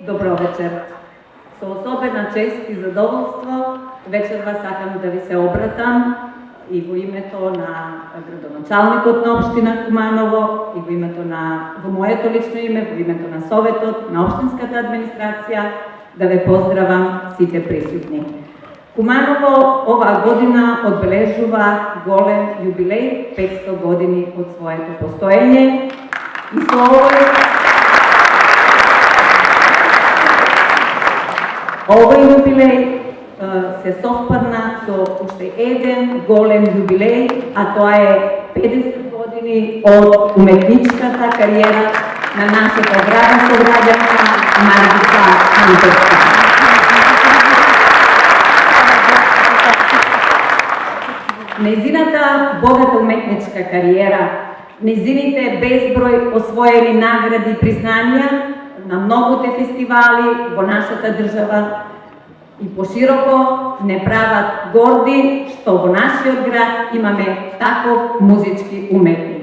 Добро вечер. Со особена чест и задоволство вечерва сакам да ви се обратам и во името на градоначалникот на општина Куманово и во името во моето лично име, во името на Советот, на општинската администрација, да ве поздравам сите присутни. Куманово оваа година одбележува голем јубилеј, 500 години од своето постоење и со овој јубилеј се совпадна со уште еден голем јубилеј, а тоа е 50 години од уметничката кариера на нашата драга сограѓанка Маргита Антовска. Нејзината богата уметничка кариера, нејзините безброј освоени награди и признанија на многуте фестивали во нашата држава и пошироко не прават горди што во нашиот град имаме таков музички уметник.